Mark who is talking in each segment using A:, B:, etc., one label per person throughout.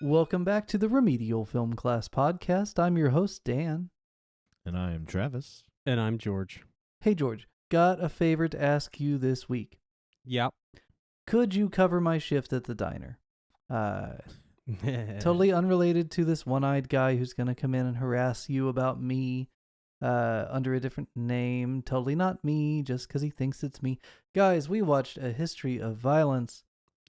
A: Welcome back to the Remedial Film Class Podcast. I'm your host, Dan.
B: And I am Travis.
C: And I'm George.
A: Hey, George, got a favor to ask you this week.
C: Yep.
A: Could you cover my shift at the diner? Totally unrelated to this one-eyed guy who's going to come in and harass you about me under a different name. Totally not me, just because he thinks it's me. Guys, we watched A History of Violence.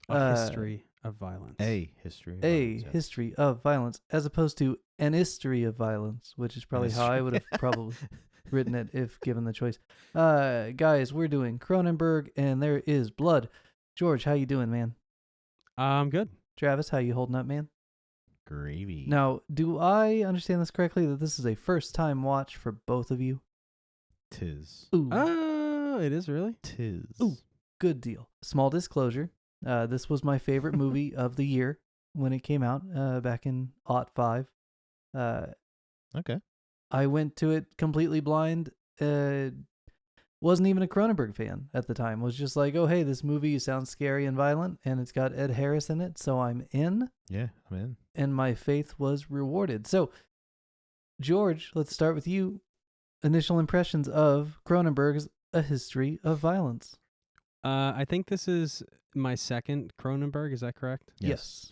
C: A history of violence.
B: A history of
A: A
B: violence,
A: history of violence, as opposed to an history of violence, which is probably how I would have probably written it if given the choice. Guys, we're doing Cronenberg, and there is blood. George, how you doing, man?
C: I'm good.
A: Travis, how you holding up, man?
B: Gravy.
A: Now, do I understand this correctly that this is a first-time watch for both of you?
B: Tis.
A: Ooh,
C: Oh, it is really?
B: Tis.
A: Ooh. Good deal. Small disclosure, this was my favorite movie of the year when it came out back in '05.
B: Okay.
A: I went to it completely blind. Wasn't even a Cronenberg fan at the time. Was just like, oh, hey, this movie sounds scary and violent, and it's got Ed Harris in it, so I'm in.
B: Yeah, I'm in.
A: And my faith was rewarded. So, George, let's start with you. Initial impressions of Cronenberg's A History of Violence.
C: I think this is my second Cronenberg. Is that correct?
A: Yes.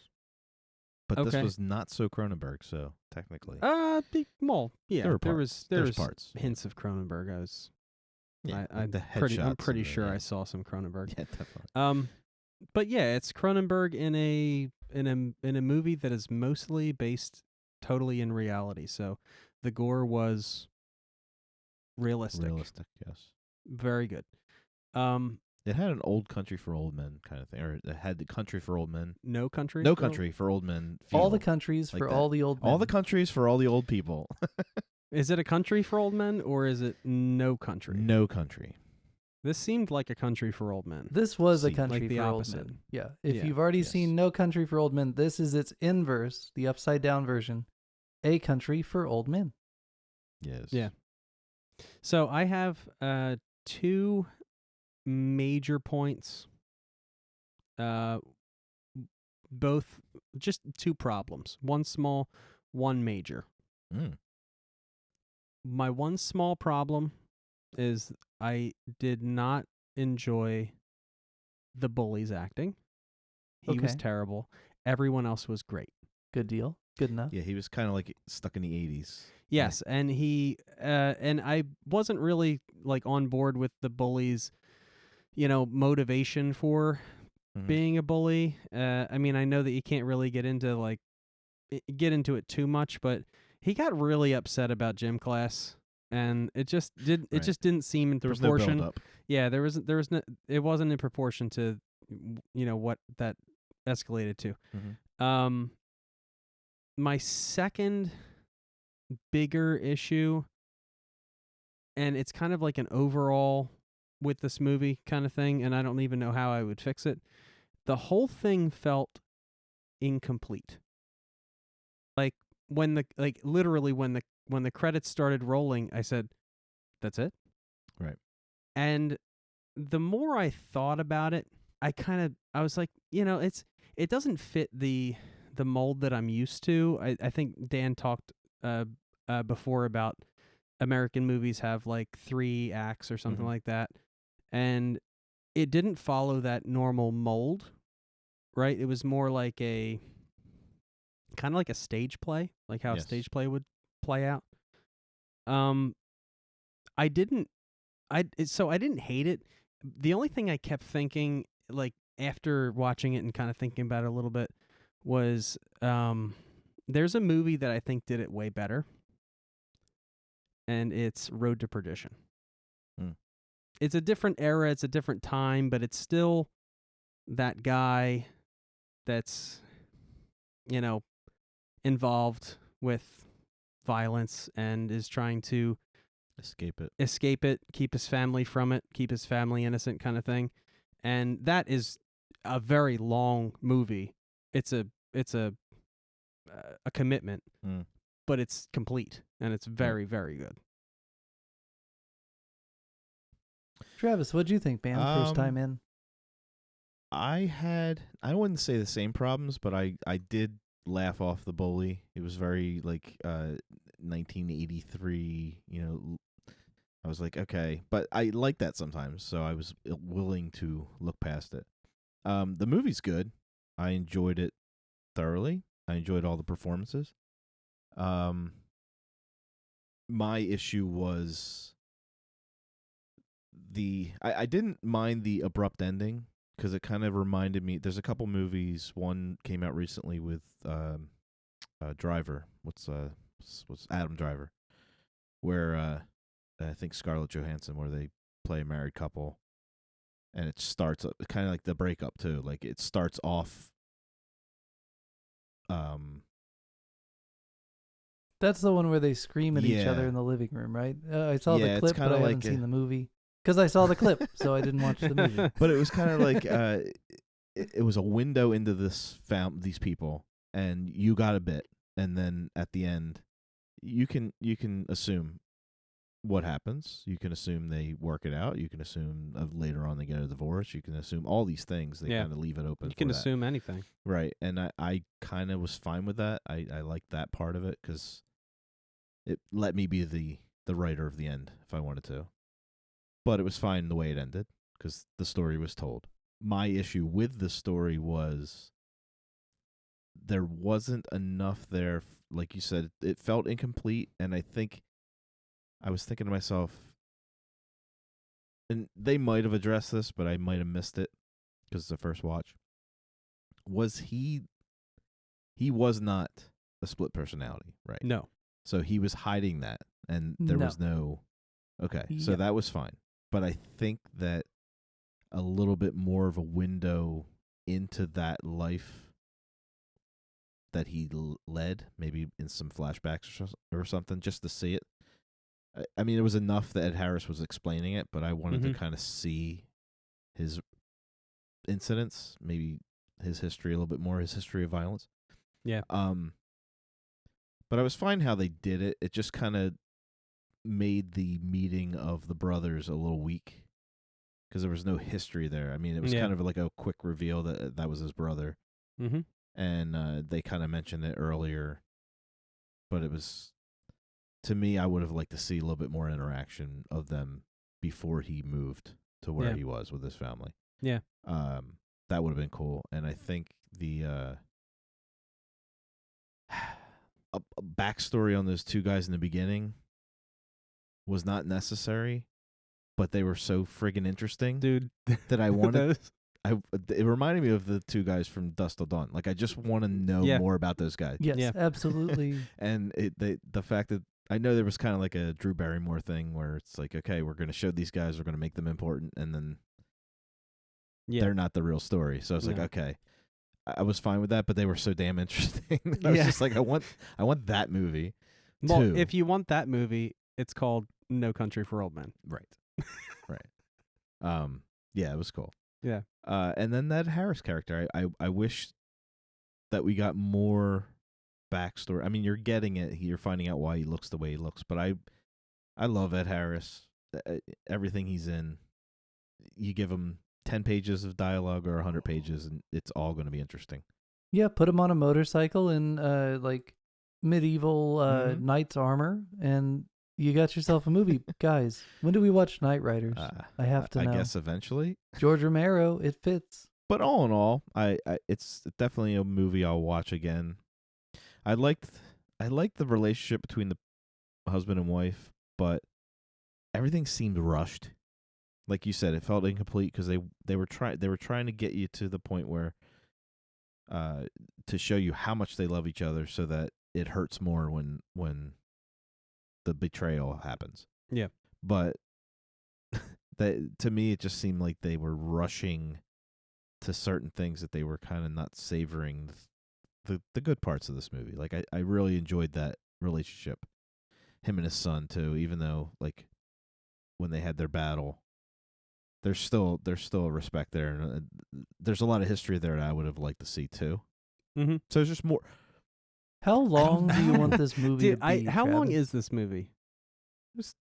B: But
C: Okay.
B: this was not so Cronenberg, so technically.
C: Well, yeah.
B: There were
C: There
B: parts.
C: was
B: There's parts.
C: hints of Cronenberg.
B: Yeah,
C: I'm
B: the
C: pretty
B: headshots
C: sure
B: yeah.
C: I saw some Cronenberg.
B: Yeah, definitely.
C: But yeah, it's Cronenberg in a movie that is mostly based totally in reality. So the gore was realistic.
B: Realistic, yes.
C: Very good.
B: It had an old country for old men kind of thing, or it had the country for old men.
C: No country.
B: No country for old men.
A: All the
B: feel
A: countries
B: like
A: for
B: that.
A: all the old men.
B: All the countries for all the old people.
C: Is it a country for old men or is it no country?
B: No country.
C: This seemed like a country for old men.
A: This was a
B: See,
A: country
C: like the
A: for
C: opposite.
A: old men. Yeah. If
C: Yeah.
A: you've already
B: Yes.
A: seen No Country for Old Men, this is its inverse, the upside down version. A Country for Old Men.
B: Yes.
C: Yeah. So I have two major points. Both just two problems. One small, one major.
B: Mm.
C: My one small problem is I did not enjoy the bully's acting. He was
A: Okay.
C: terrible. Everyone else was great.
A: Good deal. Good enough.
B: Yeah, he was kind of like stuck in the 80s.
C: Yes, and he and I wasn't really like on board with the bully's, motivation for
B: Mhm.
C: being a bully. I mean, I know that you can't really get into it too much, but he got really upset about gym class, and it just didn't seem in
B: There was no
C: proportion.
B: build up.
C: Yeah, there was no. It wasn't in proportion to, what that escalated to.
B: Mhm.
C: My second bigger issue, and it's kind of like an overall with this movie kind of thing, and I don't even know how I would fix it. The whole thing felt incomplete. Like literally when the credits started rolling, I said, "That's it?"
B: Right.
C: And the more I thought about it, I was like, it doesn't fit the mold that I'm used to. I think Dan talked before about American movies have like 3 acts or something
B: Mhm.
C: like that, and it didn't follow that normal mold, right? It was more like a kind of like a stage play, like how a
B: Yes.
C: stage play would play out. I didn't hate it. The only thing I kept thinking, like after watching it and kind of thinking about it a little bit, was there's a movie that I think did it way better, and it's Road to Perdition.
B: Mm.
C: It's a different era, it's a different time, but it's still that guy that's, involved with violence and is trying to
B: Escape it.
C: keep his family from it, keep his family innocent kind of thing. And that is a very long movie. It's a commitment,
B: Mm.
C: but it's complete and it's very, very good.
A: Travis, what'd you think, man? First time in.
B: I wouldn't say the same problems, but I did laugh off the bully. It was very like 1983. I was like, okay, but I like that sometimes, so I was willing to look past it. The movie's good. I enjoyed it thoroughly. I enjoyed all the performances. My issue was I didn't mind the abrupt ending because it kind of reminded me. There's a couple movies. One came out recently with Driver. What's Adam Driver, where I think Scarlett Johansson, where they play a married couple, and it starts kind of like the breakup too. Like it starts off.
A: That's the one where they scream at each other
B: Yeah.
A: in the living room, right? I saw
B: Yeah,
A: the
B: it's
A: clip,
B: kinda
A: but I
B: like
A: haven't seen the movie because I saw the clip, so I didn't watch the movie.
B: But it was kind of like it was a window into these people, and you got a bit, and then at the end, you can assume what happens. You can assume they work it out. You can assume later on they get a divorce. You can assume all these things. They kind of leave it open.
C: You can
B: for that.
C: assume anything,
B: right? And I kind of was fine with that. I liked that part of it because it let me be the writer of the end if I wanted to. But it was fine the way it ended because the story was told. My issue with the story was there wasn't enough there. Like you said, it felt incomplete. And I think I was thinking to myself, and they might have addressed this, but I might have missed it because it's the first watch. Was he was not a split personality, right?
C: No.
B: So he was hiding that, and there was no. Okay, so
A: Yeah.
B: that was fine. But I think that a little bit more of a window into that life that he led, maybe in some flashbacks or something, just to see it. I mean, it was enough that Ed Harris was explaining it, but I wanted to kind of see his incidents, maybe his history a little bit more, his history of violence.
C: Yeah.
B: But I was fine how they did it. It just kind of made the meeting of the brothers a little weak because there was no history there. I mean, it was kind of like a quick reveal that was his brother.
C: Mm-hmm.
B: And they kind of mentioned it earlier, but it was, to me, I would have liked to see a little bit more interaction of them before he moved to where he was with his family.
C: Yeah.
B: That would have been cool. And I think the a backstory on those two guys in the beginning was not necessary, but they were so friggin' interesting,
C: dude,
B: that I wanted. It reminded me of the two guys from Dusk Till Dawn. Like I just want to know more about those guys.
A: Yes, absolutely.
B: And the fact that I know there was kind of like a Drew Barrymore thing where it's like, okay, we're going to show these guys, we're going to make them important, and then they're not the real story. So I was like, okay, I was fine with that, but they were so damn interesting. I was just like, I want that movie.
C: Well,
B: too.
C: if you want that movie, it's called No Country for Old Men.
B: Right. Right. Yeah, it was cool.
C: Yeah.
B: And then that Harris character, I wish that we got more backstory. I mean, you're getting it. You're finding out why he looks the way he looks. But I love Ed Harris. Everything he's in, you give him 10 pages of dialogue or 100 pages, and it's all going to be interesting.
A: Yeah, put him on a motorcycle in like medieval knight's armor, and you got yourself a movie. Guys, when do we watch Knight Riders? I have to know.
B: I guess eventually.
A: George Romero, it fits.
B: But all in all, it's definitely a movie I'll watch again. I liked the relationship between the husband and wife, but everything seemed rushed. Like you said, it felt incomplete because they were trying to get you to the point where to show you how much they love each other, so that it hurts more when the betrayal happens.
C: Yeah.
B: But to me, it just seemed like they were rushing to certain things that they were kind of not savoring the good parts of this movie. Like I really enjoyed that relationship, him and his son too. Even though like when they had their battle, there's still a respect there, and there's a lot of history there that I would have liked to see too.
C: Mm-hmm.
B: So there's just more.
A: How long do you want this movie to be?
C: How long
A: Travis?
C: is this movie?
A: It's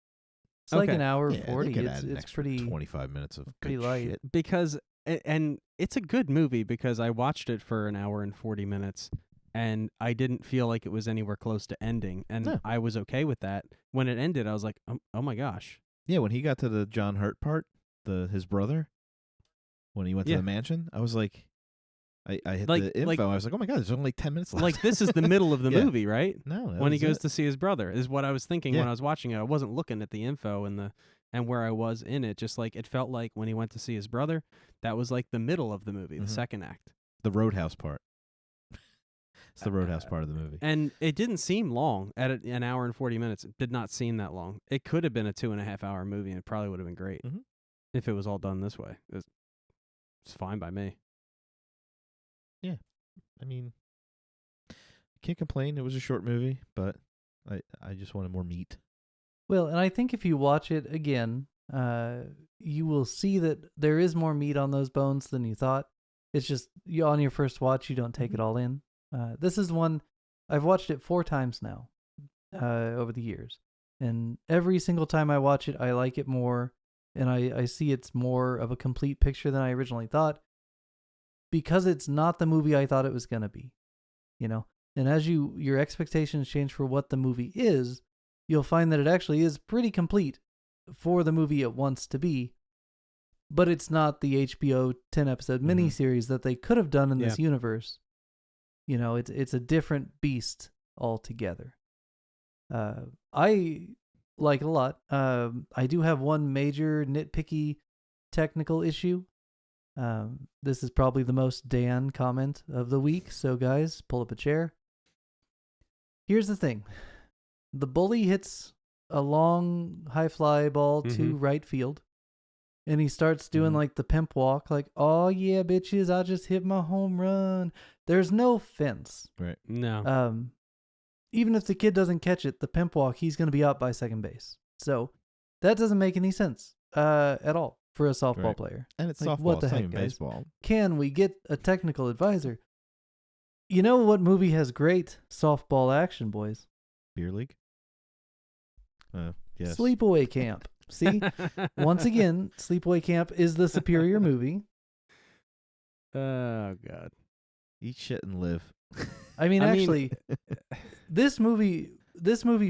A: like
C: Okay.
A: an hour
B: Yeah,
A: 40.
B: they could add
A: It's
B: an
A: it's
B: extra
A: pretty
B: 25 minutes of
A: pretty
B: good
A: light.
B: shit.
C: Because and it's a good movie because I watched it for an hour and 40 minutes, and I didn't feel like it was anywhere close to ending, and
B: No.
C: I was okay with that. When it ended, I was like, oh my gosh.
B: Yeah, when he got to the John Hurt part, his brother, when he went to
C: Yeah.
B: the mansion, I was like, I hit
C: Like-
B: the info.
C: like-
B: I was like, oh my god, there's only like 10 minutes left.
C: Like, this is the middle of the
B: Yeah.
C: movie, right?
B: No,
C: When he goes to see his brother, is what I was thinking when
B: Yeah.
C: I was watching it. I wasn't looking at the info and where I was in it. Just like it felt like when he went to see his brother, that was like the middle of the movie, the second act.
B: the Roadhouse part. It's the Roadhouse part of the movie.
C: And it didn't seem long at an hour and 40 minutes. It did not seem that long. It could have been a 2.5 hour movie, and it probably would have been great if it was all done this way. It's fine by me.
B: I mean, can't complain. It was a short movie, but I just wanted more meat.
A: Well, and I think if you watch it again, you will see that there is more meat on those bones than you thought. It's just on your first watch, you don't take it all in. This is one, I've watched it 4 times now over the years. And every single time I watch it, I like it more. And I see it's more of a complete picture than I originally thought. Because it's not the movie I thought it was going to be, you know? And as your expectations change for what the movie is, you'll find that it actually is pretty complete for the movie it wants to be. But it's not the HBO 10-episode miniseries that they could have done in this universe. You know, it's a different beast altogether. I like it a lot. I do have one major nitpicky technical issue. This is probably the most Dan comment of the week, so guys, pull up a chair. Here's the thing. The bully hits a long high fly ball to right field, and he starts doing like the pimp walk, like, oh yeah, bitches, I just hit my home run. There's no fence.
B: Right.
C: No.
A: Even if the kid doesn't catch it, the pimp walk, he's going to be out by second base. So that doesn't make any sense at all for a softball player.
B: And it's
A: Like,
B: softball,
A: what the
B: it's not
A: heck,
B: even
A: guys?
B: baseball.
A: Can we get a technical advisor? You know what movie has great softball action, boys?
B: Beer league? Yes.
A: Sleepaway Camp. See? Once again, Sleepaway Camp is the superior movie.
C: Oh, God.
B: Eat shit and live.
A: I mean, this movie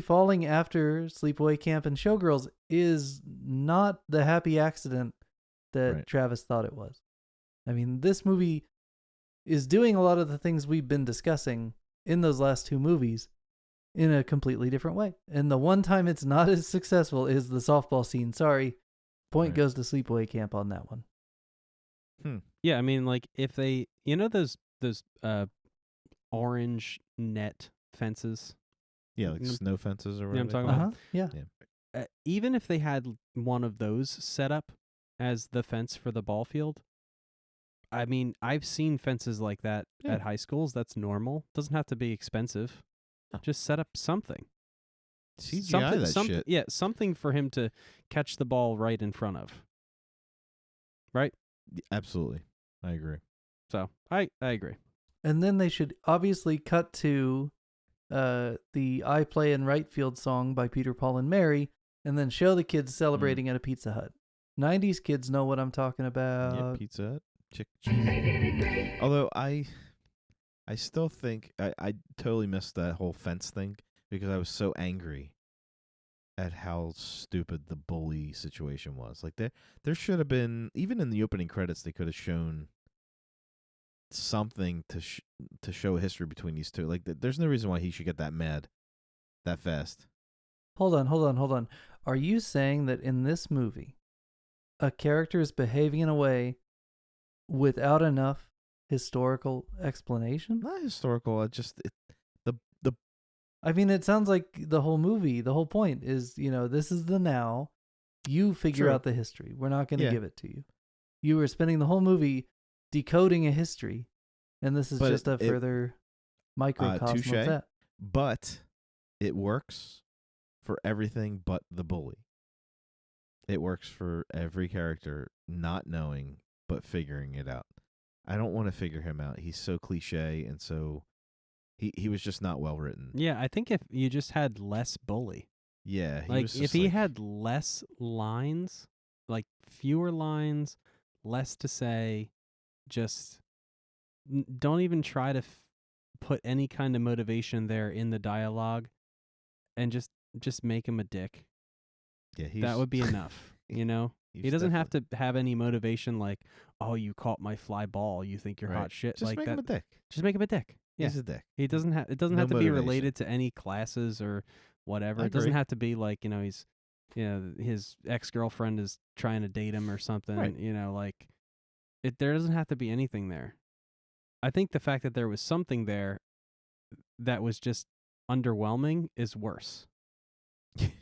A: falling after Sleepaway Camp and Showgirls is not the happy accident that Travis thought it was. I mean, this movie is doing a lot of the things we've been discussing in those last 2 movies in a completely different way. And the one time it's not as successful is the softball scene. Sorry. Point goes to Sleepaway Camp on that one.
C: Yeah, I mean, like, if they, you know, those orange net fences?
B: Yeah, like snow fences or whatever.
C: Yeah, I'm talking about.
A: Yeah.
C: Even if they had one of those set up as the fence for the ball field, I mean, I've seen fences like that at high schools. That's normal. Doesn't have to be expensive. Just set up something.
B: CGI shit.
C: Yeah, something for him to catch the ball right in front of. Right?
B: Absolutely. I agree.
C: So, I agree.
A: And then they should obviously cut to the I Play in Right Field song by Peter, Paul, and Mary, and then show the kids celebrating at a Pizza Hut. 90s kids know what I'm talking about.
B: Yeah, Pizza Hut. Cheese. Although I still think I totally missed that whole fence thing because I was so angry at how stupid the bully situation was. Like there should have been, even in the opening credits, they could have shown something to show a history between these two. Like there's no reason why he should get that mad that fast.
A: Hold on. Are you saying that in this movie, a character is behaving in a way without enough historical explanation?
B: Not historical.
A: I mean, it sounds like the whole movie, the whole point is, you know, this is the now. You figure out the history. We're not going to give it to you. You were spending the whole movie decoding a history, and this is just a further microcosm of that.
B: But it works for everything but the bully. It works for every character not knowing but figuring it out. I don't want to figure him out. He's so cliche and so he was just not well written.
C: Yeah, I think if you just had less bully.
B: Yeah,
C: he had less lines, like fewer lines, less to say, just don't even try to put any kind of motivation there in the dialogue, and just make him a dick.
B: Yeah,
C: That would be enough. You know, he doesn't have to have any motivation like, oh, you caught my fly ball, you think you're hot shit.
B: Just
C: like
B: make
C: that.
B: him a dick.
C: Just make him a dick. Yeah.
B: He's a dick.
C: He doesn't have. It doesn't
B: No
C: have to be
B: motivation.
C: related to any classes or whatever.
B: I
C: It doesn't
B: agree.
C: have to be like, he's, his ex-girlfriend is trying to date him or something.
B: Right.
C: Like there doesn't have to be anything there. I think the fact that there was something there that was just underwhelming is worse.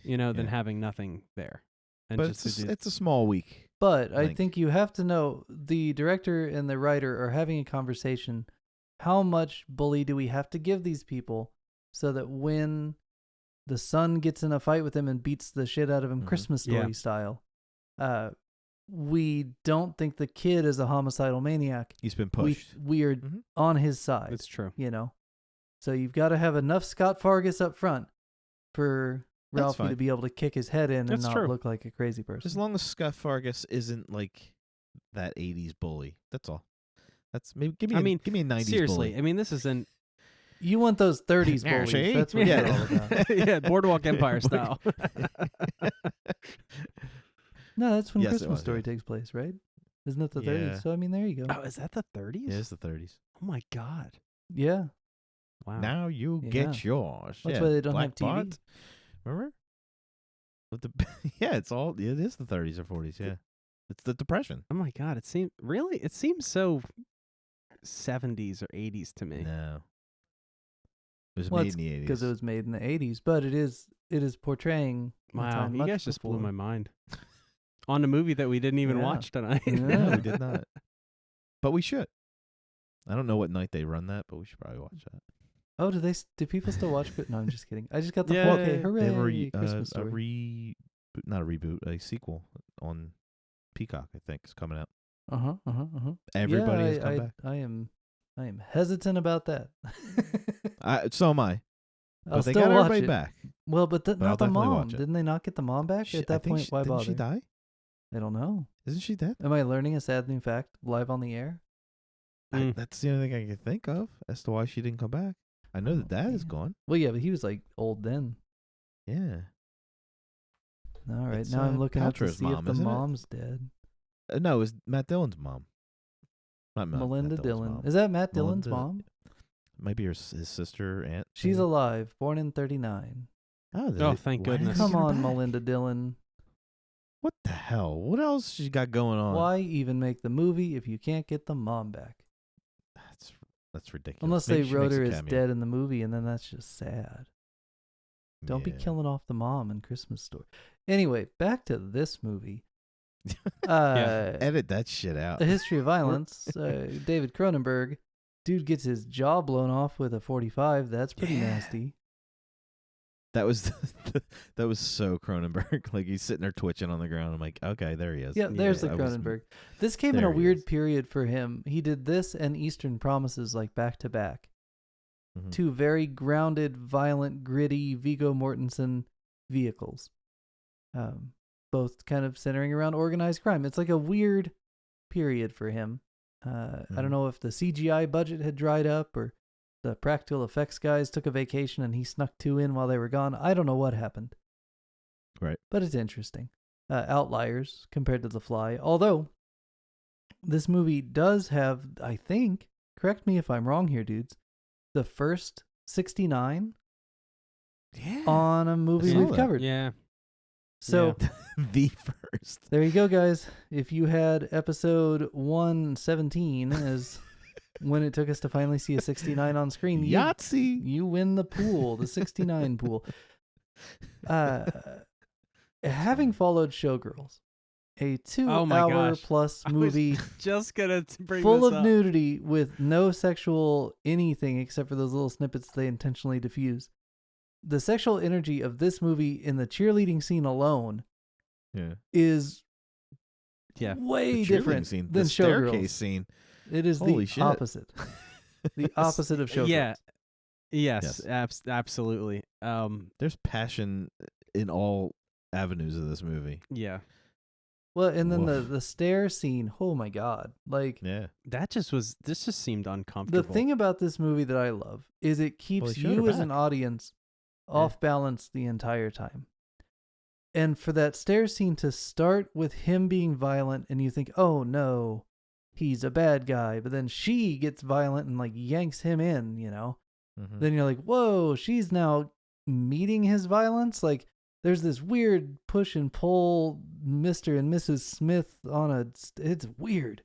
C: Than having nothing there. And
B: But
C: just
B: it's a small week.
A: But I
B: link.
A: think you have to know the director and the writer are having a conversation. How much bully do we have to give these people so that when the son gets in a fight with him and beats the shit out of him, Christmas Story style, we don't think the kid is a homicidal maniac.
B: He's been pushed.
A: We are on his side.
C: It's true.
A: So you've got to have enough Scott Fargus up front for Ralphie to be able to kick his head in and not look like a crazy person.
B: As long as Scott Fargus isn't like that 80s bully. That's all. That's maybe give me a 90s
C: seriously,
B: bully.
C: I mean, this is an
A: You want those 30s bullies.
B: See?
A: That's what you're all about.
C: yeah, Boardwalk Empire style.
A: No, that's when
B: Yes, it
A: Christmas
B: was,
A: Story takes place, right? Isn't it the 30s?
B: Yeah.
A: So, I mean, there you go.
C: Oh, is that the 30s?
B: Yeah, it's the 30s.
C: Oh my god.
A: Yeah.
C: Wow.
B: Now you get yours.
A: That's why they don't have TV.
B: Bart. Remember? With the it is the 30s or 40s, yeah. It's the Depression.
C: Oh my god, it seems so 70s or 80s to me.
B: No. It was made in the 80s.
A: Because it was made in the 80s, but it is portraying
C: Wow,
A: time
C: you
A: much
C: guys just blew
A: before.
C: my mind. On a movie that we didn't even watch tonight.
B: No, we did not. But we should. I don't know what night they run that, but we should probably watch that.
A: Oh, do people still watch it? No, I'm just kidding. I just got the
C: Yeah,
A: 4K. Hooray!
B: They have
A: Christmas Story.
B: not a reboot, a sequel on Peacock, I think, is coming out.
A: Yeah,
B: Everybody has come back.
A: I am hesitant about that.
B: So am I.
A: I'll
B: But they
A: still
B: got
A: watch
B: everybody
A: it.
B: back.
A: Well, but
B: I'll
A: not the
B: definitely
A: mom.
B: watch it.
A: Didn't they not get the mom back at that point? Why bother?
B: Didn't she die?
A: I don't know.
B: Isn't she dead?
A: Am I learning a sad new fact live on the air?
B: That's the only thing I can think of as to why she didn't come back. I know the dad is
A: man.
B: gone.
A: Well, yeah, but he was like old then.
B: Yeah.
A: All right,
B: It's,
A: now I'm looking up to
B: Paltrow's
A: see
B: mom,
A: if the
B: isn't it?
A: mom's dead.
B: No, it was Matt Dillon's mom. Not
A: Melinda
B: Matt Dillon's
A: Dillon.
B: mom.
A: Is that Matt Dillon's
B: Melinda-
A: mom?
B: Might be his sister, aunt.
A: She's
B: maybe?
A: alive, born in 39.
C: Oh, thank
B: why did
C: goodness.
B: they
A: Come
B: get her
A: on,
B: back?
A: Melinda Dillon.
B: What the hell? What else she got going on?
A: Why even make the movie if you can't get the mom back?
B: That's ridiculous.
A: Unless
B: Maybe
A: they
B: she
A: wrote
B: makes
A: her
B: a
A: as
B: cameo.
A: dead in the movie, and then that's just sad. Don't be
B: Yeah.
A: killing off the mom in Christmas Story. Anyway, back to this movie.
B: Edit that shit out.
A: A History of Violence. David Cronenberg. Dude gets his jaw blown off with a 45. That's pretty nasty.
B: That was that was so Cronenberg. Like he's sitting there twitching on the ground. I'm like, okay, there he is.
A: Yeah, there's the
B: that was-
A: Cronenberg. This came in a
B: there he
A: weird
B: is.
A: period for him. He did this and Eastern Promises like back to back.
B: Mhm.
A: Two very grounded, violent, gritty Viggo Mortensen vehicles. Both kind of centering around organized crime. It's like a weird period for him. I don't know if the CGI budget had dried up or the practical effects guys took a vacation and he snuck two in while they were gone. I don't know what happened.
B: Right.
A: But it's interesting. Outliers compared to The Fly. Although, this movie does have, I think, correct me if I'm wrong here, dudes, the first 69 on a movie
B: saw
A: we've
B: that.
A: covered.
C: Yeah.
A: So,
B: The first.
A: there you go, guys. If you had episode 117 as when it took us to finally see a 69 on screen,
B: Yahtzee.
A: you win the pool, the 69 pool. Having followed Showgirls, a 2-hour plus movie
C: Just gonna bring
A: full
C: this
A: of
C: up.
A: nudity with no sexual anything except for those little snippets they intentionally diffuse. The sexual energy of this movie in the cheerleading scene alone
B: Yeah.
A: is
C: Yeah.
A: way
B: The cheerleading
A: different
B: scene,
A: than
B: the staircase
A: Showgirls.
B: scene.
A: It is
B: Holy
A: the
B: shit.
A: opposite. The opposite of Showgirls.
C: Yeah.
B: Yes.
C: Absolutely.
B: There's passion in all avenues of this movie.
C: Yeah.
A: Well, and then
B: Woof.
A: the stair scene. Oh my God! Like
B: Yeah.
C: This just seemed
A: the
C: uncomfortable.
A: thing about this movie that I love is it keeps
B: he showed
A: you
B: her
A: as an
B: back.
A: audience off balance the entire time. And for that stair scene to start with him being violent, and you think, oh no, he's a bad guy, but then she gets violent and like yanks him in,
B: Mm-hmm.
A: then you're like, whoa, she's now meeting his violence. Like there's this weird push and pull, Mr. and Mrs. Smith it's weird.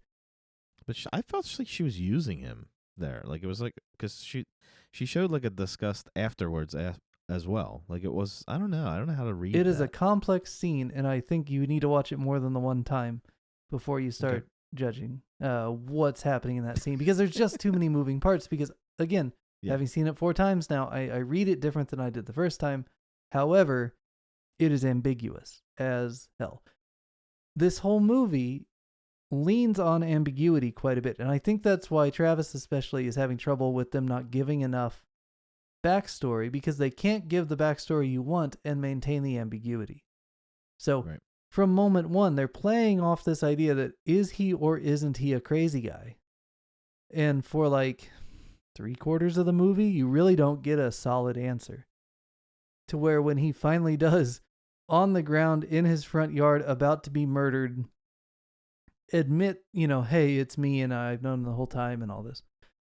B: But I felt like she was using him there. Like it was like, because she showed like a disgust afterwards as well. Like it was, I don't know how to read
A: It is
B: that.
A: a complex scene, and I think you need to watch it more than the one time before you start judging what's happening in that scene, because there's just too many moving parts. Because again, having seen it 4 times now, I read it different than I did the first time. However, it is ambiguous as hell. This whole movie leans on ambiguity quite a bit, and I think that's why Travis especially is having trouble with them not giving enough backstory, because they can't give the backstory you want and maintain the ambiguity. So from moment one, they're playing off this idea that is he or isn't he a crazy guy? And for like 3/4 of the movie, you really don't get a solid answer. To where when he finally does, on the ground in his front yard, about to be murdered, admit, hey, it's me and I've known the whole time and all this,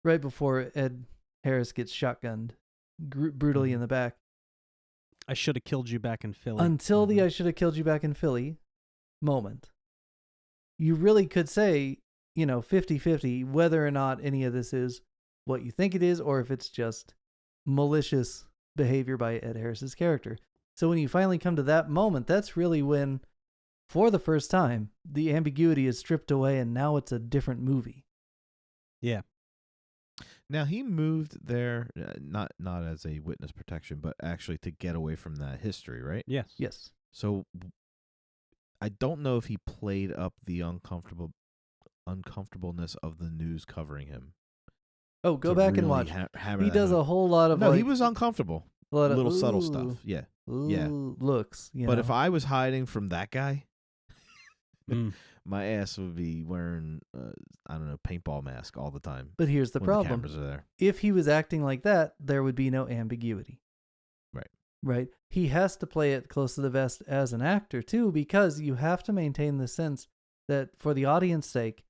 A: right before Ed Harris gets shotgunned brutally in the back.
C: I should have killed you back in Philly.
A: Until the I should have killed you back in Philly moment. You really could say, 50-50 whether or not any of this is what you think it is, or if it's just malicious behavior by Ed Harris's character. So when you finally come to that moment, that's really when, for the first time, the ambiguity is stripped away and now it's a different movie.
C: Yeah.
B: Now he moved there, not as a witness protection, but actually to get away from that history, right?
C: Yes.
A: Yes.
B: So I don't know if he played up the uncomfortableness of the news covering him.
A: Oh, go back and watch. He does a whole lot of
B: he was uncomfortable. Little subtle stuff. Yeah. Yeah.
A: Looks.
B: But if I was hiding from that guy, my ass would be wearing, paintball mask all the time.
A: But here's the problem.
B: The cameras are there.
A: If he was acting like that, there would be no ambiguity. Right. He has to play it close to the vest as an actor, too, because you have to maintain the sense that for the audience's sake,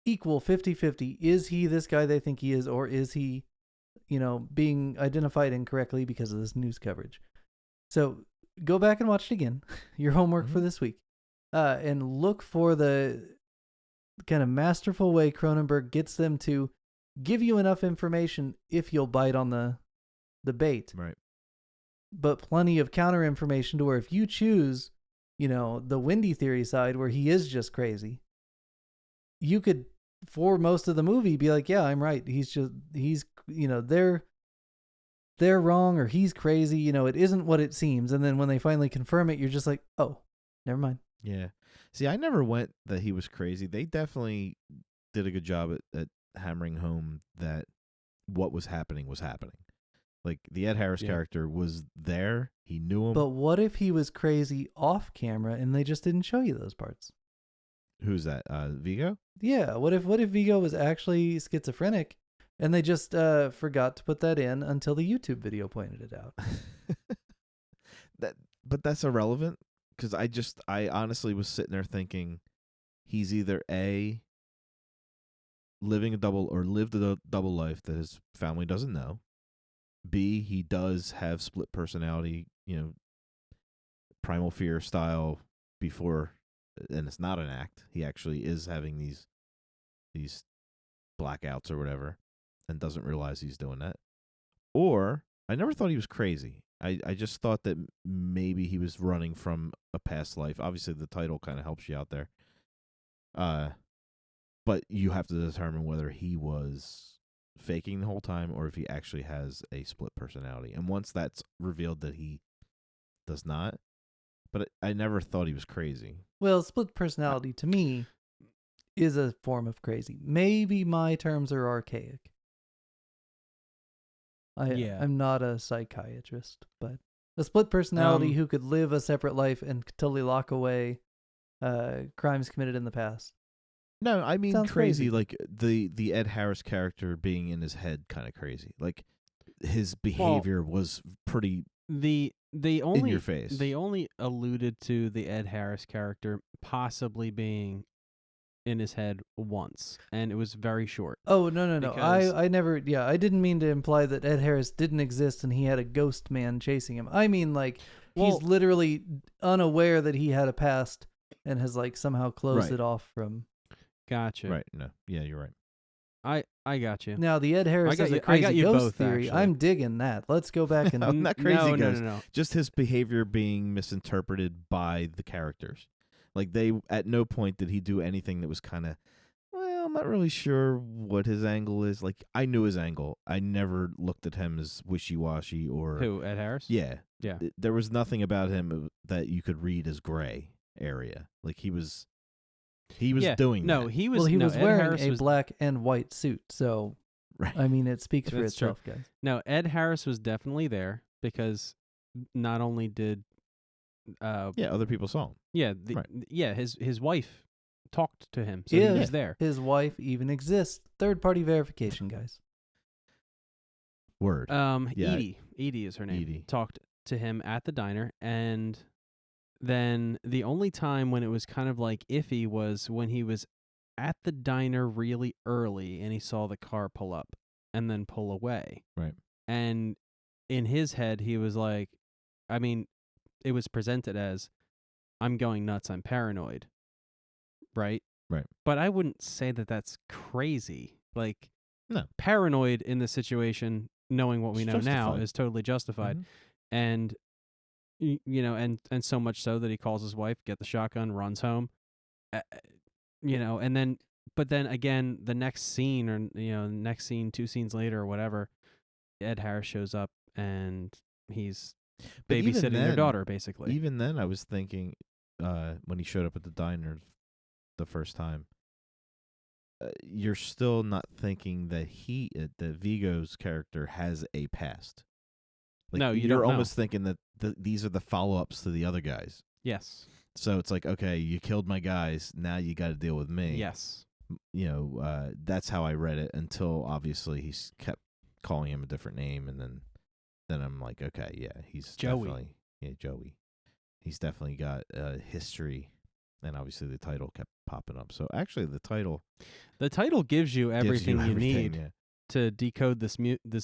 A: equal 50-50, is he this guy they think he is, or is he, being identified incorrectly because of this news coverage? So go back and watch it again, your homework for this week, and look for the kind of masterful way Cronenberg gets them to give you enough information if you'll bite on the bait.
B: Right.
A: But plenty of counter information to where if you choose, the Wendy theory side where he is just crazy, you could, for most of the movie, be like, yeah, I'm right. They're wrong, or he's crazy. It isn't what it seems. And then when they finally confirm it, you're just like, oh, never mind.
B: Yeah. See, I never went that he was crazy. They definitely did a good job at hammering home that what was happening was happening. Like the Ed Harris character was there. He knew him.
A: But what if he was crazy off camera and they just didn't show you those parts?
B: Who's that? Vigo?
A: Yeah. What if Vigo was actually schizophrenic and they just forgot to put that in until the YouTube video pointed it out?
B: But that's irrelevant, because I honestly was sitting there thinking he's either A, lived a double life that his family doesn't know. B, he does have split personality, primal fear style before, and it's not an act. He actually is having these blackouts or whatever and doesn't realize he's doing that. Or I never thought he was crazy. I just thought that maybe he was running from a past life. Obviously, the title kind of helps you out there. But you have to determine whether he was faking the whole time or if he actually has a split personality. And once that's revealed that he does not, but I never thought he was crazy.
A: Well, split personality to me is a form of crazy. Maybe my terms are archaic. I'm not a psychiatrist, but a split personality who could live a separate life and totally lock away crimes committed in the past.
B: No, I mean
A: Sounds crazy.
B: like the Ed Harris character being in his head kind of crazy. Like his behavior was pretty
C: They
B: in
C: only
B: your face.
C: they only alluded to the Ed Harris character possibly being in his head once, and it was very short.
A: Oh, no.
C: Because-
A: I never, I didn't mean to imply that Ed Harris didn't exist and he had a ghost man chasing him. I mean, like, he's literally unaware that he had a past and has, like, somehow closed it off from...
C: Gotcha.
B: Right. No. Yeah, you're right.
C: I got you.
A: Now, the Ed Harris is a
C: I
A: crazy
C: got you
A: ghost
C: both,
A: theory.
C: actually.
A: I'm digging that. Let's go back and...
B: No, not crazy ghost.
C: No.
B: Just his behavior being misinterpreted by the characters. Like, they, at no point did he do anything that was kind of, well, I'm not really sure what his angle is. Like, I knew his angle. I never looked at him as wishy-washy or...
C: Who, Ed Harris?
B: Yeah.
C: Yeah.
B: There was nothing about him that you could read as gray area. Like, he was doing
C: No,
B: that.
C: he was.
A: Well, he was
C: Ed
A: wearing
C: Harris
A: a
C: was,
A: black and white suit, so...
B: Right.
A: I mean, it speaks for
C: That's true.
A: itself, guys.
C: No, Ed Harris was definitely there because not only did...
B: Yeah, other people saw him.
C: Yeah,
B: Right.
C: his wife talked to him, so he was there.
A: His wife even exists. Third-party verification, guys.
B: Word. Yeah.
C: Edie is her name.
B: Edie.
C: Talked to him at the diner, and then the only time when it was kind of like iffy was when he was at the diner really early and he saw the car pull up and then pull away.
B: Right.
C: And in his head, he was like, I mean, it was presented as, I'm going nuts, I'm paranoid. Right?
B: Right.
C: But I wouldn't say that that's crazy. Like,
B: No.
C: Paranoid in this situation, knowing what we
B: It's
C: know now,
B: justified.
C: is totally justified.
B: Mhm.
C: And, and so much so that he calls his wife, get the shotgun, runs home. And then, but then again, the next scene, or, next scene, 2 scenes later or whatever, Ed Harris shows up and he's
B: But even
C: babysitting their
B: then-
C: daughter, basically.
B: Even then, I was thinking when he showed up at the diner the first time, you're still not thinking that that Vigo's character has a past. Like,
C: No, you
B: you're
C: don't know.
B: almost thinking that these are the follow-ups to the other guys.
C: Yes.
B: So it's like, okay, you killed my guys. Now you got to deal with me.
C: Yes.
B: That's how I read it until obviously he's kept calling him a different name, and then I'm like, okay, yeah, he's
C: Joey.
B: Joey. He's definitely got history, and obviously the title kept popping up. So actually, the title
C: gives you everything you need
B: Yeah.
C: to decode this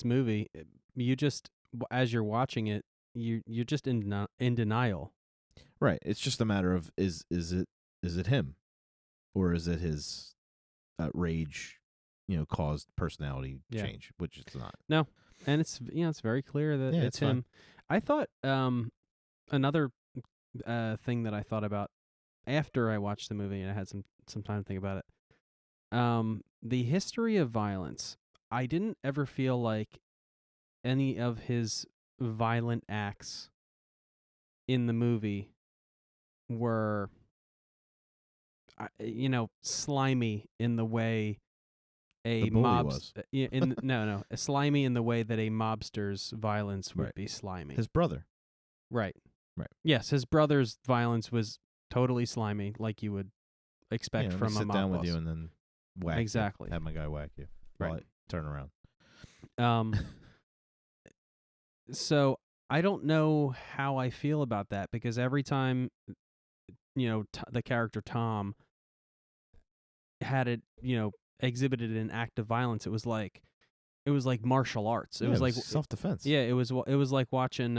C: movie. You just, as you're watching it, you're just in denial.
B: Right. It's just a matter of is it him, or is it his rage, caused personality change, which it's not.
C: No, and it's it's very clear that it's
B: fine.
C: him. I thought another thing that I thought about after I watched the movie and I had some time to think about it. The history of violence. I didn't ever feel like any of his violent acts in the movie were slimy in the way a
B: The bully
C: mob's
B: was.
C: slimy in the way that a mobster's violence would
B: Right.
C: be slimy.
B: His brother.
C: Right.
B: Right.
C: Yes, his brother's violence was totally slimy, like you would expect
B: Let me
C: from a
B: sit
C: mob
B: down
C: boss.
B: with you and then whack
C: Exactly.
B: you. Have my guy whack you. While
C: Right.
B: I turn around.
C: So I don't know how I feel about that, because every time, the character Tom had it, exhibited an act of violence, it was like martial arts. It was like
B: self-defense.
C: Yeah, it was like watching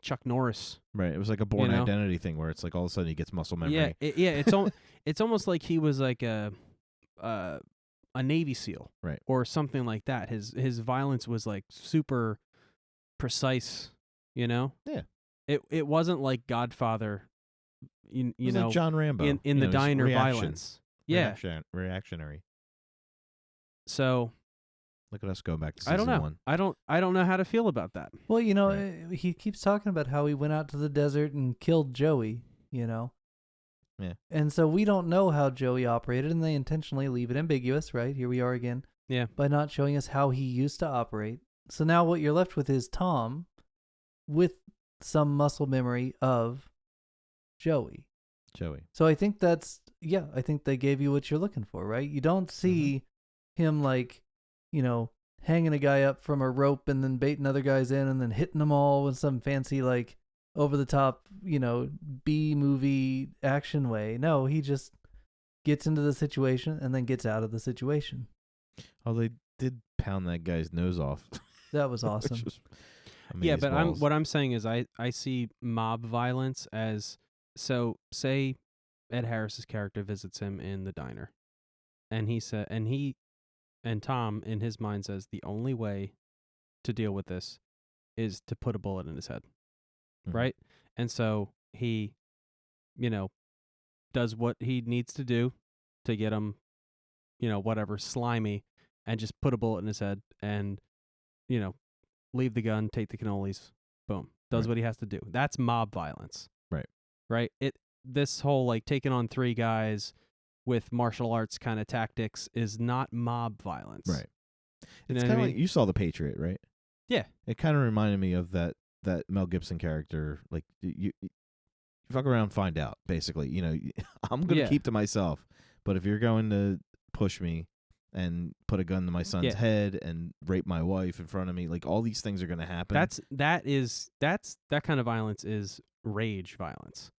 C: Chuck Norris.
B: Right. It was like a Born
C: You know?
B: Identity thing where it's like all of a sudden he gets muscle memory.
C: Yeah, it's almost like he was like a Navy SEAL,
B: Right.
C: or something like that. His violence was like super precise,
B: Yeah.
C: It wasn't like Godfather,
B: It was like John Rambo
C: in the
B: his
C: diner
B: reaction.
C: violence. Yeah.
B: Reactionary.
C: So
B: Look at us go back to
C: I don't
B: season
C: know.
B: 1.
C: I don't know how to feel about that.
A: Well,
B: Right.
A: he keeps talking about how he went out to the desert and killed Joey,
B: Yeah.
A: And so we don't know how Joey operated, and they intentionally leave it ambiguous, right? Here we are again.
C: Yeah.
A: By not showing us how he used to operate. So now what you're left with is Tom with some muscle memory of Joey.
B: Joey.
A: So I think I think they gave you what you're looking for, right? You don't see him like, hanging a guy up from a rope and then baiting other guys in and then hitting them all with some fancy like over the top, B movie action way. No, he just gets into the situation and then gets out of the situation.
B: Oh, they did pound that guy's nose off.
A: That was awesome.
C: Yeah, but what I'm saying is I see mob violence as, so say Ed Harris's character visits him in the diner, and and Tom in his mind says the only way to deal with this is to put a bullet in his head, right? And so he, does what he needs to do to get him, whatever, slimy, and just put a bullet in his head and, leave the gun, take the cannolis, boom, does what he has to do. That's mob violence. Right? This whole like taking on 3 guys with martial arts kind of tactics is not mob violence.
B: Right.
C: You
B: It's kind of like, you saw The Patriot, right?
C: Yeah.
B: It kind of reminded me of that Mel Gibson character. Like, you fuck around, find out, basically. I'm going to keep to myself. But if you're going to push me and put a gun to my son's head and rape my wife in front of me, like, all these things are going to happen.
C: That kind of violence is rage violence.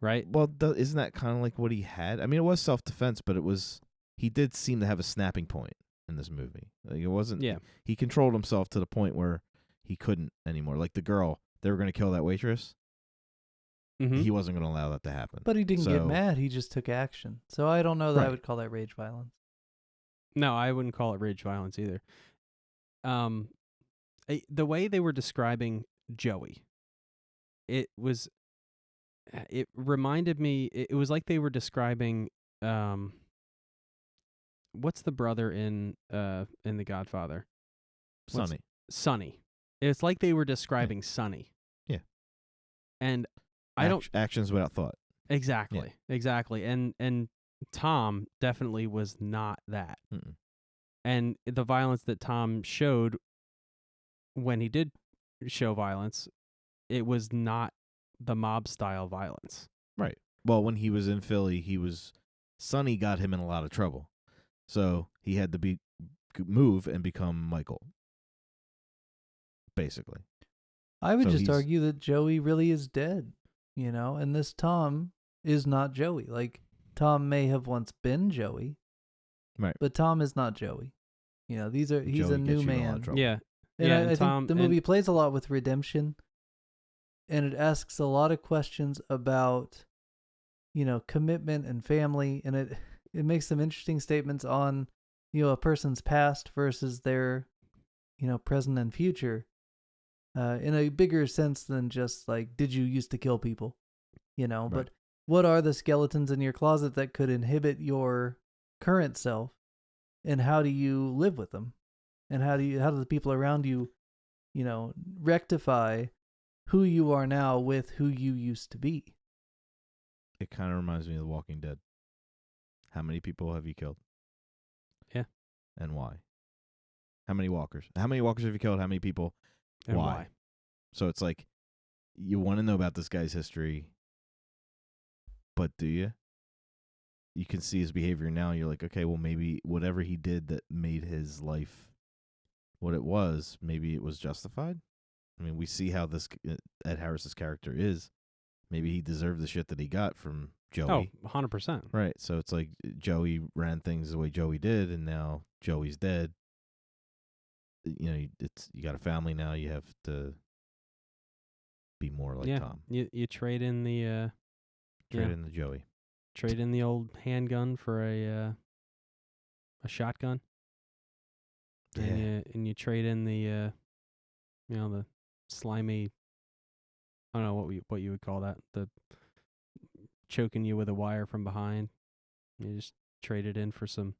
C: Right?
B: Well, isn't that kind of like what he had? I mean, it was self-defense, but he did seem to have a snapping point in this movie. Like, it wasn't.
C: Yeah.
B: He controlled himself to the point where he couldn't anymore. Like the girl, they were going to kill that waitress.
C: Mm-hmm.
B: He wasn't going to allow that to happen.
A: But he didn't get mad. He just took action. So I don't know that I would call that rage violence.
C: No, I wouldn't call it rage violence either. The way they were describing Joey, it reminded me. It was like they were describing. What's the brother in The Godfather? Sonny. It's like they were describing Sonny.
B: Yeah.
C: And
B: actions without thought.
C: Exactly. Yeah. Exactly. And Tom definitely was not that.
B: Mm-mm.
C: And the violence that Tom showed when he did show violence, it was not the mob style violence.
B: Right. Well, when he was in Philly, Sonny got him in a lot of trouble. So he had to move and become Michael. Basically.
A: I would just argue that Joey really is dead, and this Tom is not Joey. Like, Tom may have once been Joey. Right. But Tom is not Joey. He's
B: Joey
A: a new man.
C: Yeah.
A: And I think the movie plays a lot with redemption, and it asks a lot of questions about, commitment and family, and it makes some interesting statements on, a person's past versus their, present and future, in a bigger sense than just like, did you used to kill people,
B: Right.
A: But what are the skeletons in your closet that could inhibit your current self, and how do you live with them, and how do the people around you, rectify who you are now with who you used to be?
B: It kind of reminds me of The Walking Dead. How many people have you killed?
C: Yeah.
B: And why? How many walkers? How many walkers have you killed? How many people?
C: And why?
B: So it's like, you want to know about this guy's history, but do you? You can see his behavior now. You're like, okay, well, maybe whatever he did that made his life what it was, maybe it was justified. I mean, we see how this Ed Harris's character is. Maybe he deserved the shit that he got from Joey.
C: Oh, 100%.
B: Right. So it's like Joey ran things the way Joey did, and now Joey's dead. You got a family now. You have to be more like Tom.
C: You trade in the
B: in the Joey.
C: Trade in the old handgun for a shotgun.
B: Yeah.
C: And you trade in the the slimy, I don't know what you would call that, the choking you with a wire from behind. You just trade it in for some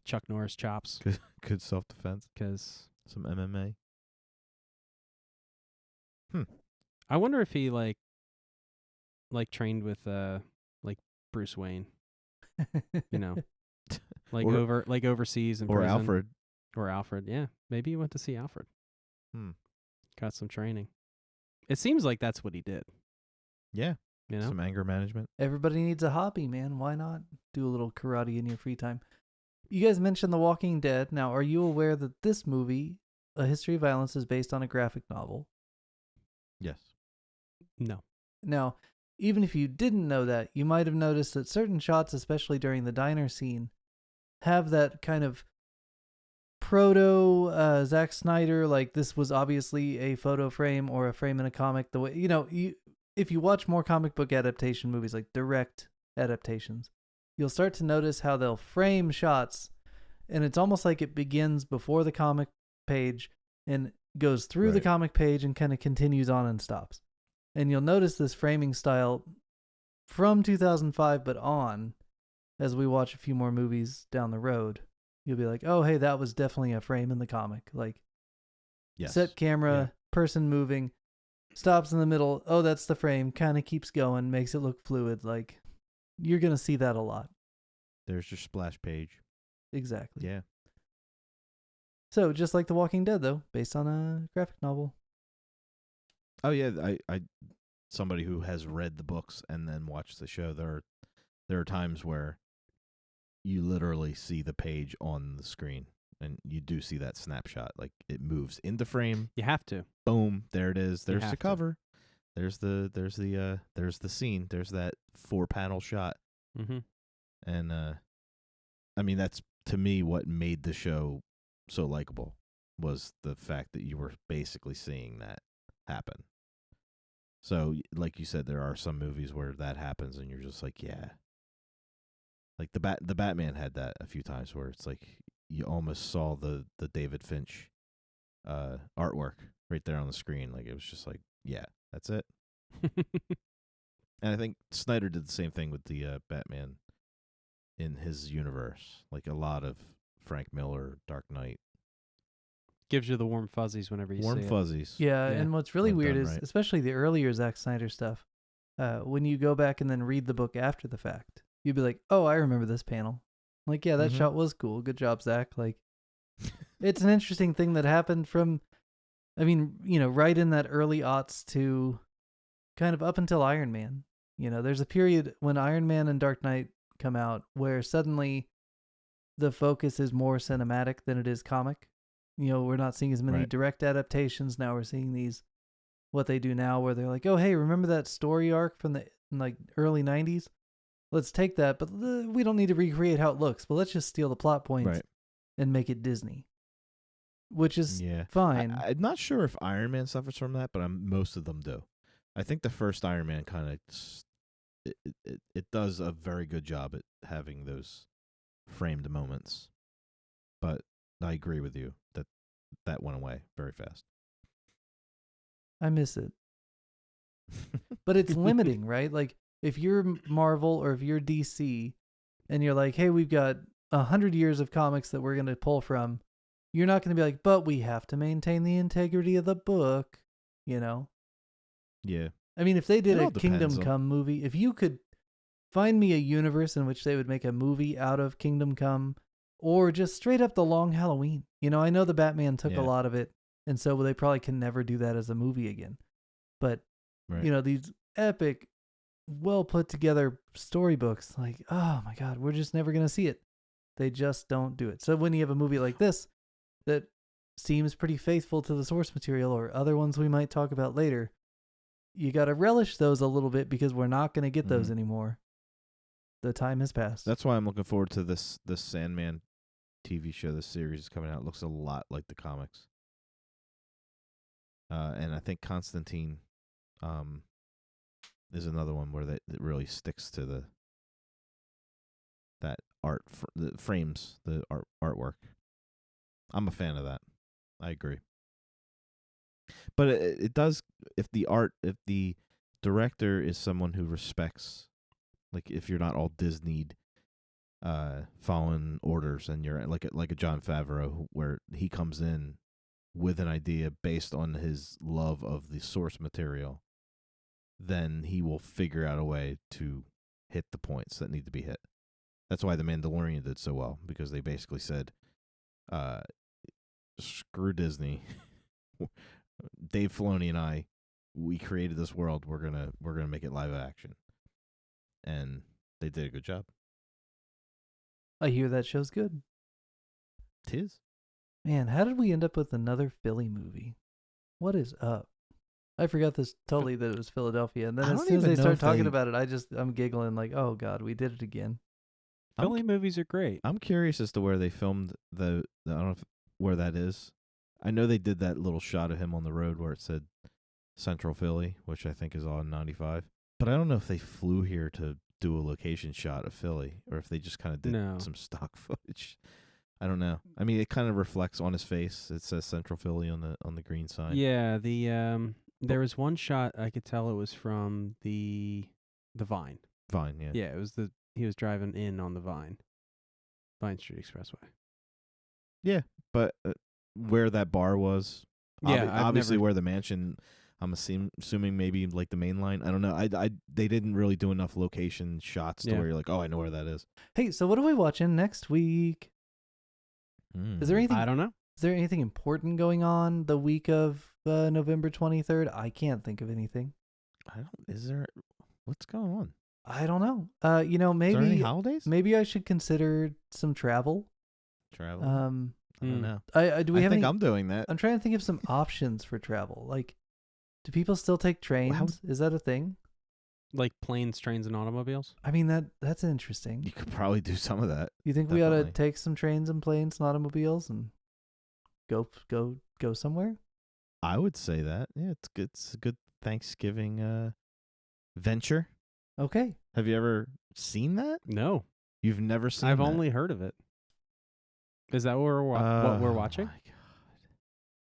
C: Chuck Norris chops.
B: Good self-defense.
C: 'Cause
B: some MMA.
C: I wonder if he like trained with like Bruce Wayne. Like overseas in prison. Or Alfred. Yeah, maybe he went to see Alfred. Got some training. It seems like that's what he did.
B: Yeah.
C: You know,
B: some anger management.
A: Everybody needs a hobby, man. Why not do a little karate in your free time? You guys mentioned The Walking Dead. Now, are you aware that this movie, A History of Violence, is based on a graphic novel?
B: Yes.
C: no.
A: Now, even if you didn't know that, you might have noticed that certain shots, especially during the diner scene, have that kind of proto Zack Snyder, like this was obviously a photo frame or a frame in a comic. The way, if you watch more comic book adaptation movies, like direct adaptations, you'll start to notice how they'll frame shots, and it's almost like it begins before the comic page and goes through the comic page and kind of continues on and stops. And you'll notice this framing style from 2005 but on as we watch a few more movies down the road. You'll be like, oh, hey, that was definitely a frame in the comic. Like, set camera, person moving, stops in the middle. Oh, that's the frame. Kind of keeps going, makes it look fluid. Like, you're going to see that a lot.
B: There's your splash page.
A: Exactly.
B: Yeah.
A: So, just like The Walking Dead, though, based on a graphic novel.
B: Oh yeah, I somebody who has read the books and then watched the show. There are times where you literally see the page on the screen, and you do see that snapshot. Like it moves into frame.
C: You have to.
B: Boom! There it is. There's the cover.
C: To.
B: There's the scene. There's that 4-panel shot.
C: Mm-hmm.
B: And I mean that's to me what made the show so likable was the fact that you were basically seeing that happen. So, like you said, there are some movies where that happens, and you're just like, yeah. Like the Batman had that a few times where it's like you almost saw the David Finch artwork right there on the screen. Like it was just like, yeah, that's it. And I think Snyder did the same thing with the Batman in his universe. Like a lot of Frank Miller, Dark Knight.
C: Gives you the warm fuzzies whenever you see it.
B: Warm fuzzies.
A: Yeah, and what's really weird is,
B: right.
A: especially the earlier Zack Snyder stuff, when you go back and then read the book after the fact, you'd be like, oh, I remember this panel. Like, yeah, that shot was cool. Good job, Zack. Like, it's an interesting thing that happened from, I mean, right in that early aughts to kind of up until Iron Man. There's a period when Iron Man and Dark Knight come out where suddenly the focus is more cinematic than it is comic. We're not seeing as many direct adaptations. Now we're seeing these, what they do now, where they're like, oh, hey, remember that story arc from the early 90s? Let's take that, but we don't need to recreate how it looks, but let's just steal the plot points and make it Disney, which is fine.
B: I'm not sure if Iron Man suffers from that, but most of them do. I think the first Iron Man kind of, it does a very good job at having those framed moments, but I agree with you that went away very fast.
A: I miss it. But it's limiting, right? Like, if you're Marvel or if you're DC and you're like, hey, we've got 100 years of comics that we're going to pull from, you're not going to be like, but we have to maintain the integrity of the book, Yeah.
B: I
A: mean, if they did a Kingdom Come movie, if you could find me a universe in which they would make a movie out of Kingdom Come, or just straight up The Long Halloween. I know the Batman took a lot of it, and so they probably can never do that as a movie again. But, these epic, well put together storybooks, like, oh my God, we're just never going to see it. They just don't do it. So when you have a movie like this that seems pretty faithful to the source material, or other ones we might talk about later, you got to relish those a little bit because we're not going to get those anymore. The time has passed.
B: That's why I'm looking forward to this Sandman TV show. This series is coming out. It looks a lot like the comics. And I think Constantine is another one where that really sticks to that art, the frames, the artwork. I'm a fan of that. I agree. But it does, if the director is someone who respects, like if you're not all Disneyed, following orders, and you're like a Jon Favreau, where he comes in with an idea based on his love of the source material, then he will figure out a way to hit the points that need to be hit. That's why The Mandalorian did so well, because they basically said, screw Disney. Dave Filoni and I we created this world. We're gonna make it live action, and they did a good job.
A: I hear that show's good.
B: 'Tis.
A: Man, how did we end up with another Philly movie? What is up? I forgot this totally that it was Philadelphia, and then
B: I
A: as
B: don't
A: soon as
B: even
A: they
B: know
A: start
B: if
A: talking
B: they-
A: about it, I'm giggling like, oh god, we did it again.
C: Philly movies are great.
B: I'm curious as to where they filmed the I don't know where that is. I know they did that little shot of him on the road where it said Central Philly, which I think is on 95. But I don't know if they flew here to do a location shot of Philly or if they just kind of did
C: No.
B: some stock footage. I don't know. I mean, it kind of reflects on his face. It says Central Philly on the green sign.
C: Yeah, there was one shot I could tell it was from the Vine.
B: Fine, yeah.
C: Yeah, it was he was driving in on the Vine Street Expressway.
B: Yeah, but where that bar was,
C: Yeah,
B: obviously where the mansion. I'm assuming maybe like the main line. I don't know. They didn't really do enough location shots to
C: Yeah.
B: where you're like, oh, I know where that is.
A: Hey, so what are we watching next week? Is there anything?
C: I don't know.
A: Is there anything important going on the week of November 23rd? I can't think of anything.
B: Is there? What's going on?
A: I don't know.
B: Is there any
A: maybe
B: holidays?
A: maybe I should consider some travel.
B: Travel.
A: I
B: I don't know.
A: do we
B: I
A: have
B: think
A: any?
B: I'm doing that.
A: I'm trying to think of some options for travel. Like, do people still take trains? Is that a thing?
C: Like planes, trains, and automobiles.
A: I mean that's interesting.
B: You could probably do some of that.
A: You think we ought to
B: Definitely.
A: take some trains and planes and automobiles and go somewhere?
B: I would say that. Yeah, it's good. It's a good Thanksgiving venture.
A: Okay.
B: Have you ever seen that?
C: No,
B: You've never seen
C: I've
B: that?
C: only heard of it. Is that what we're watching?
B: My God.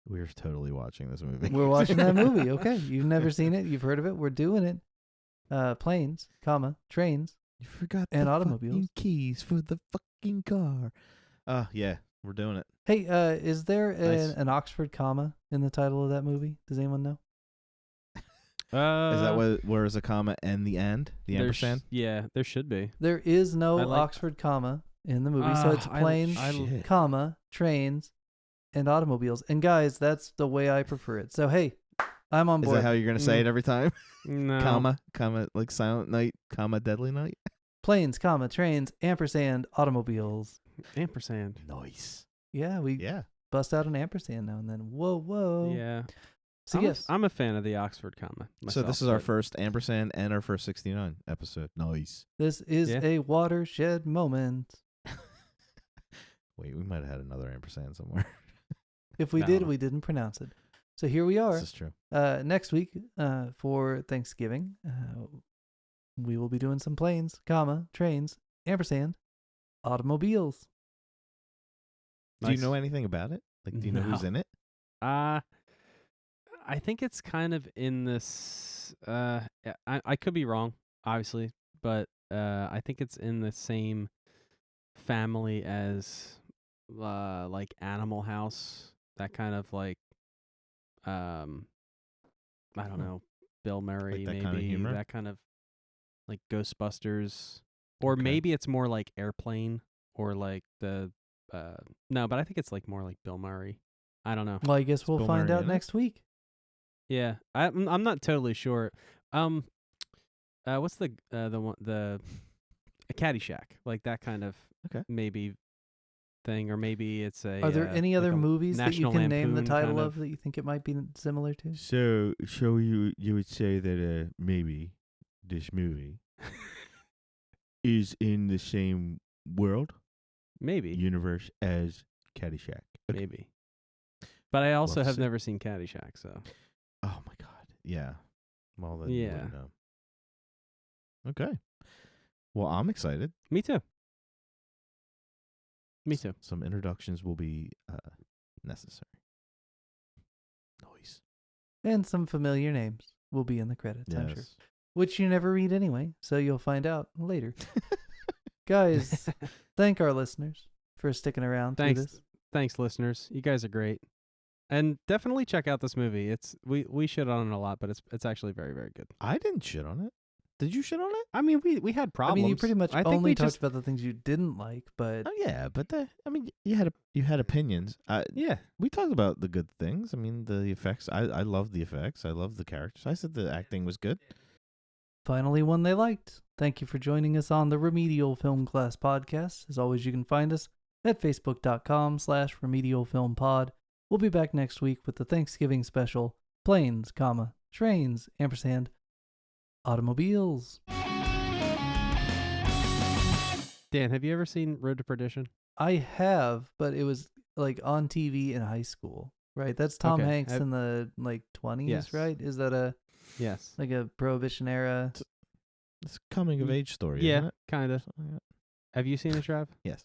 B: We're totally watching this movie.
A: We're watching that movie. Okay. You've never seen it. You've heard of it. We're doing it. Planes, trains.
B: You forgot
A: And
B: the
A: automobiles.
B: fucking keys for the fucking car. Yeah, we're doing it.
A: Hey, is there
B: Nice.
A: an Oxford comma in the title of that movie? Does anyone know?
B: Is that where is a comma and the end? The ampersand?
C: Yeah, there should be.
A: There is no
C: I like-
A: Oxford comma in the movie, so it's planes,
B: Shit.
A: comma, trains, and automobiles. And guys, that's the way I prefer it. So hey, I'm on
B: Is
A: board.
B: that how you're gonna say it every time?
C: No.
B: comma, like Silent Night, comma, Deadly Night.
A: Planes, comma, trains, ampersand, automobiles.
C: Ampersand.
B: Nice.
A: Yeah, we
B: Yeah.
A: bust out an ampersand now and then. Whoa.
C: Yeah.
A: So yes,
C: I'm a fan of the Oxford comma.
B: So
C: Myself,
B: this is our
C: but-
B: first ampersand and our first 69 episode. Nice.
A: this is
C: Yeah.
A: a watershed moment.
B: Wait, we might have had another ampersand somewhere.
A: If we
C: No.
A: did, we didn't pronounce it. So here we are.
B: This is true.
A: Next week, for Thanksgiving, we will be doing some planes, comma, trains, ampersand, automobiles.
B: Do you
C: Nice.
B: know anything about it? Like, do you know who's
C: No.
B: in it?
C: I think it's kind of in this. Yeah, I could be wrong, obviously, but I think it's in the same family as like Animal House. That kind of like, I don't know, Bill Murray,
B: that
C: maybe
B: kind of humor?
C: that kind of like Ghostbusters, or
B: Okay.
C: maybe it's more like Airplane, or like the no, but I think it's like more like Bill Murray. I don't know.
A: Well, I guess we'll
B: Bill
A: find
B: Murray
A: out
B: in it?
A: next week.
C: Yeah, I'm not totally sure. What's the one a Caddyshack, like that kind of
B: Okay.
C: maybe thing, or maybe it's a.
A: Are there any other
C: like a
A: movies that you
C: National
A: can name the
C: Lampoon
A: title
C: kind
A: of that you think it might be similar to?
B: So you would say that maybe this movie is in the same world
C: Maybe,
B: universe as Caddyshack. Okay.
C: maybe. But I also
B: Love to
C: have
B: see.
C: never seen Caddyshack, so
B: Oh my God. Yeah. Well then. you
C: Yeah.
B: wouldn't know. Okay. Well, I'm excited.
C: me too. Me too.
B: Some introductions will be necessary. Nice.
A: And some familiar names will be in the credits, I'm sure.
B: Yes.
A: Which you never read anyway, so you'll find out later. Guys, thank our listeners for sticking around through
C: Thanks.
A: this.
C: Thanks, listeners. You guys are great, and definitely check out this movie. It's we shit on it a lot, but it's actually very, very good.
B: I didn't shit on it. Did you shit on it?
C: I mean, we had problems.
A: I mean, you pretty much
C: I think
A: only
C: we
A: talked
C: just
A: about the things you didn't like, but
B: Oh yeah, but you had opinions.
C: yeah.
B: We talked about the good things. I mean, the effects. I love the effects. I love the characters. I said the acting was good.
A: finally one they liked. Thank you for joining us on the Remedial Film Class Podcast. As always, you can find us at facebook.com/remedialfilmpod. We'll be back next week with the Thanksgiving special, planes, trains, ampersand, automobiles.
C: Dan, have you ever seen Road to Perdition?
A: I have, but it was like on TV in high school, right? That's Tom
C: Okay,
A: Hanks in the like 20s,
C: Yes.
A: right? Is that a
C: Yes.
A: like a Prohibition era?
B: It's a coming of age story.
C: Yeah,
B: Isn't it?
C: kind of.
B: Something like that.
C: Have you seen it, Trav?
B: Yes.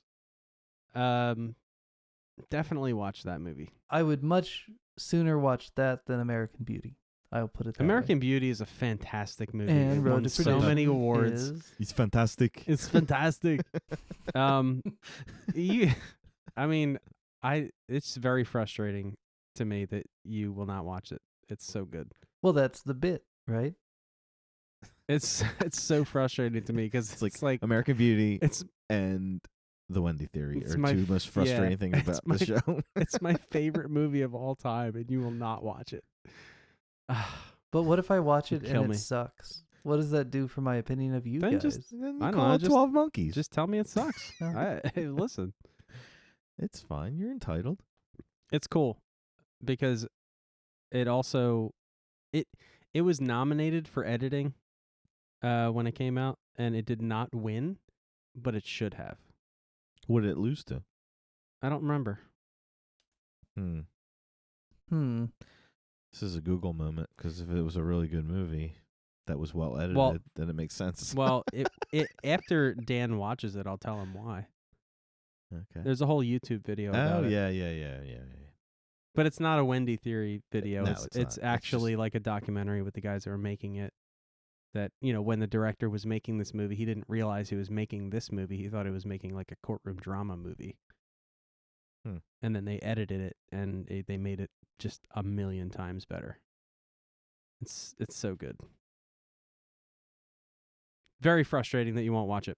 C: Definitely watch that movie.
A: I would much sooner watch that than American Beauty. I'll put it that
C: American Beauty is a fantastic movie.
A: And
C: It
A: Road
C: won
A: to
C: so
A: Perdition
C: many
A: way.
C: awards.
A: Is-
B: It's fantastic.
C: It's fantastic. It's very frustrating to me that you will not watch it. It's so good.
A: well, that's the bit, right?
C: It's so frustrating to me because
B: It's
C: like
B: American Beauty
C: it's
B: and The Wendy Theory
C: It's
B: are
C: my
B: two most frustrating things
C: it's
B: about
C: my-
B: the show.
C: it's my favorite movie of all time, and you will not watch it.
A: But what if I watch
C: You'd
A: it
C: kill
A: and
C: me.
A: it sucks? What does that do for my opinion of you
C: Then
A: guys?
C: just-
B: Then
C: I
B: you
C: don't
B: call
C: know,
B: it
C: just-
B: 12 Monkeys.
C: Just tell me it sucks.
A: Oh.
C: Hey, listen,
B: It's fine. You're entitled.
C: it's cool because it also it was nominated for editing when it came out, and it did not win, but it should have.
B: What did it lose to?
C: I don't remember.
B: This is a Google moment because if it was a really good movie that was well edited,
C: Well-
B: then it makes sense.
C: Well, it after Dan watches it, I'll tell him why.
B: Okay.
C: There's a whole YouTube video about
B: Oh
C: it.
B: yeah.
C: But it's not a Wendy Theory video.
B: No,
C: it's
B: it's not. It's
C: actually like a documentary with the guys that were making it. That, when the director was making this movie, he didn't realize he was making this movie. He thought he was making like a courtroom drama movie. And then they edited it, and they made it just a million times better. It's so good. Very frustrating that you won't watch it.